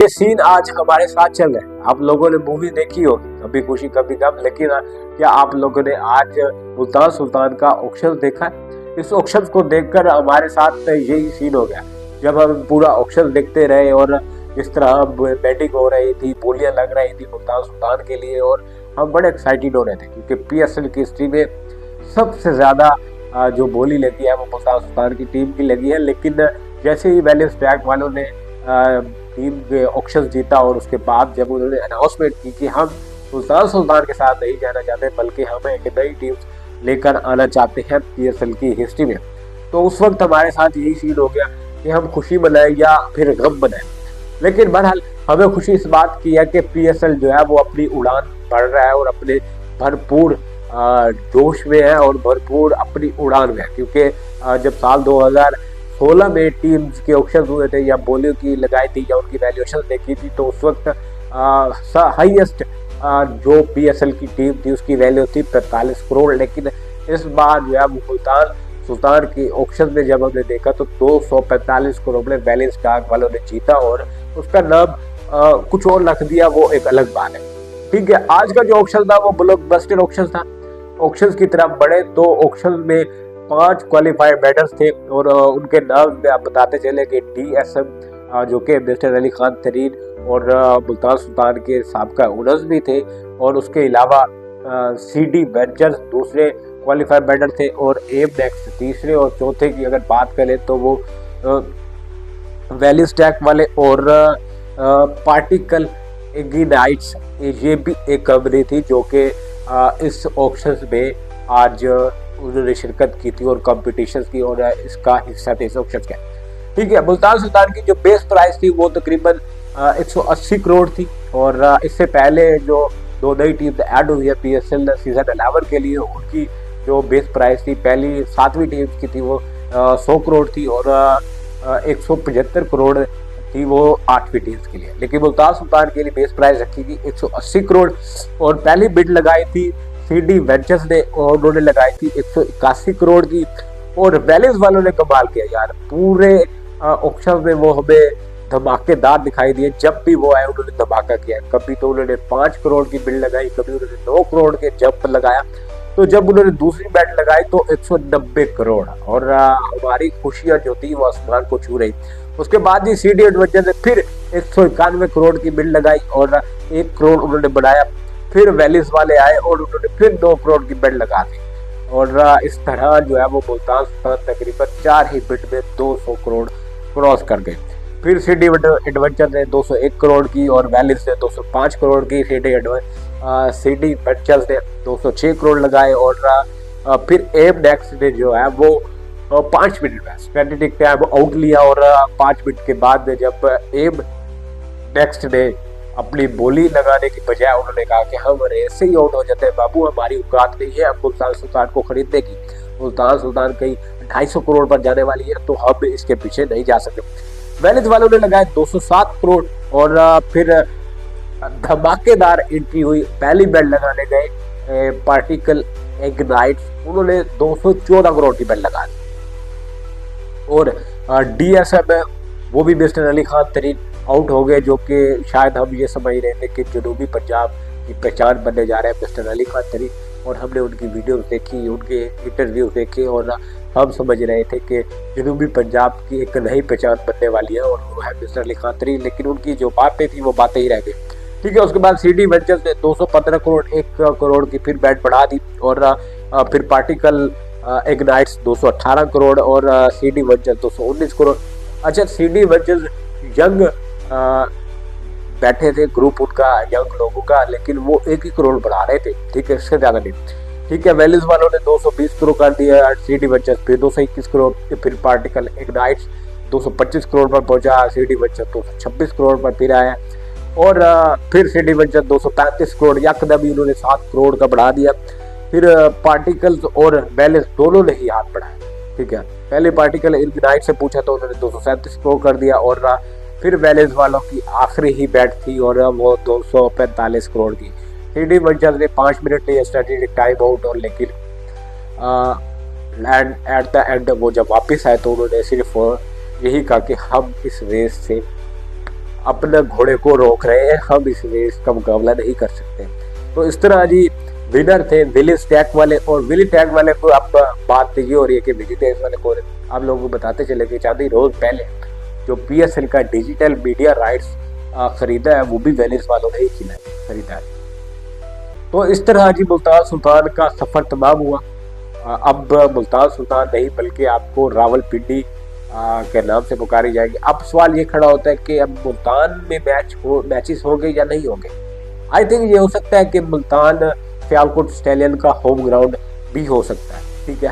ये सीन आज हमारे साथ चल रहा है। आप लोगों ने मूवी देखी होगी कभी खुशी कभी गम, लेकिन क्या आप लोगों ने आज मुल्तान सुल्तान का ऑक्शन देखा है? इस ऑक्शन को देखकर हमारे साथ यही सीन हो गया। जब हम पूरा ऑक्शन देखते रहे और जिस तरह बैटिंग हो रही थी, बोलियां लग रही थी मुल्तान सुल्तान के लिए, और हम बड़े एक्साइटेड हो रहे थे क्योंकि पीएसएल की हिस्ट्री में सबसे ज्यादा जो बोली लगी है वो मुल्तान सुल्तान की टीम की लगी है। लेकिन जैसे ही बैलेंस ट्रैक वालों ने टीम के ऑक्शन जीता और उसके बाद जब उन्होंने अनाउंसमेंट की कि हम मुल्तान सुल्तान के साथ नहीं जाना चाहते बल्कि हम एक नई टीम लेकर आना चाहते हैं पीएसएल की हिस्ट्री में, तो उस वक्त हमारे साथ यही सीन हो गया कि हम खुशी मनाएं या फिर गम मनाएं। लेकिन बहरहाल हमें खुशी इस बात की है कि पीएसएल जो है वो अपनी उड़ान बढ़ रहा है और अपने भरपूर जोश में है और भरपूर अपनी उड़ान में है। क्योंकि जब साल 2016 में टीम्स के ऑक्शन हुए थे या बोलियों की लगाई थी या उनकी वैल्यूएशन देखी थी, तो उस वक्त हाईएस्ट जो पीएसएल की टीम थी उसकी वैल्यू थी 45 करोड़। लेकिन इस बार जो है मुल्तान सुल्तान के ऑक्शन में जब हमने देखा तो 245 करोड़ में बैलेंस स्टार्क वालों ने जीता और उसका नाम कुछ और रख दिया, वो एक अलग बात है। ठीक है, आज का जो ऑक्शन था वो ब्लॉकबस्टर ऑक्शन था। ऑक्शन की तरफ बढ़े तो ऑक्शन में 5 क्वालिफाइड बैटर्स थे और उनके नाम में आप बताते चले कि DSM जो कि मिस्टर अली खान तरीन और मुल्तान सुल्तान के साबका ओनर्स भी थे, और उसके अलावा CD वेंचर्स दूसरे क्वालिफाइड बैटर थे और एम नेक्स्ट तीसरे, और चौथे की अगर बात करें तो वो वैली स्टैक वाले और पार्टिकल इग्नाइट्स, ये भी एक कंपनी थी जो कि इस ऑक्शन में आज उन्होंने शिरकत की थी और कॉम्पिटिशन की और इसका हिस्सा थे इस ऑक्शन का। ठीक है, मुल्तान सुल्तान की जो बेस प्राइस थी वो तकरीबन 180 करोड़ थी, और इससे पहले जो दो नई टीम ऐड हुई है पीएसएल सीजन 11 के लिए, उनकी जो बेस प्राइस थी पहली 7वीं टीम की थी वो 100 करोड़ थी और 175 करोड़ थी वो 8वीं टीम के लिए। लेकिन मुल्तान सुल्तान के लिए बेस प्राइस रखी थी 180 करोड़ और पहली बिड लगाई थी CD वेंचर्स ने और उन्होंने लगाई थी 181 करोड़ की। और बैलेंस वालों ने कमाल किया यार, पूरे ऑक्शन में वो हमें धमाकेदार दिखाई दिए। जब भी वो आए उन्होंने धमाका किया। कभी तो उन्होंने 5 करोड़ की बिड लगाई, कभी उन्होंने 9 करोड़ के जंप लगाया, तो जब उन्होंने दूसरी बैट लगाई तो 190 करोड़, और हमारी खुशियां जो थी वो आसमान को छू रही। उसके बाद ही CD एडवेंचर ने फिर 191 करोड़ की बिड लगाई और 1 करोड़ उन्होंने बढ़ाया। फिर वैलिस वाले आए और उन्होंने फिर 2 करोड़ की बिड लगा दी, और इस तरह जो है वो मुल्तान सुल्तान तकरीबन 4 ही बिड में 200 करोड़ क्रॉस कर गए। फिर CD एडवेंचर ने 201 करोड़ की और वैलिस ने 205 करोड़ की, CD वेंचर्स ने 206 करोड़ लगाए, और फिर एम नेक्स्ट ने जो है वो 5 मिनट में स्ट्रेटेजिक टाइम आउट लिया, और 5 मिनट के बाद जब एम नेक्स्ट ने अपनी बोली लगाने की बजाय उन्होंने कहा कि हम ऐसे ही आउट हो जाते हैं बाबू, हमारी औकात नहीं है अब मुल्तान सुल्तान को खरीदने की। मुल्तान सुल्तान कहीं 250 करोड़ पर जाने वाली है तो हम इसके पीछे नहीं जा सकते। वैलिस वालों ने लगाए 207 करोड़ और फिर धमाकेदार एंट्री हुई। पहली बैट लगाने गए पार्टिकल इग्नाइट्स, उन्होंने 214 करोड़ की बैट लगा दी, और DSM वो भी मिस्टर अली खान तरीन आउट हो गए, जो कि शायद हम ये समझ रहे थे कि जनूबी पंजाब की पहचान बनने जा रहे हैं मिस्टर अली खान तरीन, और हमने उनकी वीडियोस देखी, उनके इंटरव्यू देखे, और हम समझ रहे थे कि जनूबी पंजाब की एक नई पहचान बनने वाली है और वो है मिस्टर अली खान तरीन। लेकिन उनकी जो बातें थी वो बातें ही रह गई। ठीक है, उसके बाद CD वेंचर्स ने 215 करोड़ 1 करोड़ की फिर बैट बढ़ा दी, और फिर पार्टिकल इग्नाइट्स 218 करोड़ और CD वेंचर्स 219 करोड़। अच्छा, CD वेंचर्स यंग बैठे थे ग्रुप उनका यंग लोगों का, लेकिन वो 1 ही करोड़ बढ़ा रहे थे। ठीक है, इससे ज्यादा नहीं। ठीक है, वैलिस वालों ने 220 करोड़ कर दिया, CD वेंचर्स फिर 221 करोड़, फिर पार्टिकल इग्नाइट्स 225 करोड़ पर पहुंचा, CD वेंचर्स 226 करोड़ पर फिर आया, और फिर CD वेंचर्स 235 करोड़, यकदम ही उन्होंने 7 करोड़ का बढ़ा दिया। फिर पार्टिकल्स और वैलिस दोनों ने ही हाथ बढ़ाया। ठीक है, पहले पार्टिकल इग्नाइट से पूछा तो उन्होंने 237 करोड़ कर दिया, और फिर वैलिस वालों की आखिरी ही बैट थी और वो 245 करोड़ की। CD वेंचर्स ने 5 मिनट लिए स्ट्रेटेजिक टाइम आउट, और लेकिन एट द एंड वो जब वापस आए तो उन्होंने सिर्फ यही कहा कि हम इस रेस से अपने घोड़े को रोक रहे हैं, हम इस रेस का मुकाबला नहीं कर सकते। तो इस तरह जी विनर थे विली टैग वाले। और विली टैग वाले को अब बात ये हो रही है कि विली टैग वाले को आप लोगों को बताते चले कि चांदी रोज पहले जो PSL का डिजिटल मीडिया राइट्स खरीदा है वो भी वेनिस वालों ने ही खरीदा है। तो इस तरह जी मुल्तान सुल्तान का सफर तमाम हुआ। अब मुल्तान सुल्तान नहीं बल्कि आपको रावलपिंडी के नाम से पुकारी जाएगी। अब सवाल ये खड़ा होता है कि अब मुल्तान में मैचेस होंगे या नहीं होंगे। आई थिंक ये हो सकता है कि मुल्तान सियालकोट स्टेलियन का होम ग्राउंड भी हो सकता है, ठीक है।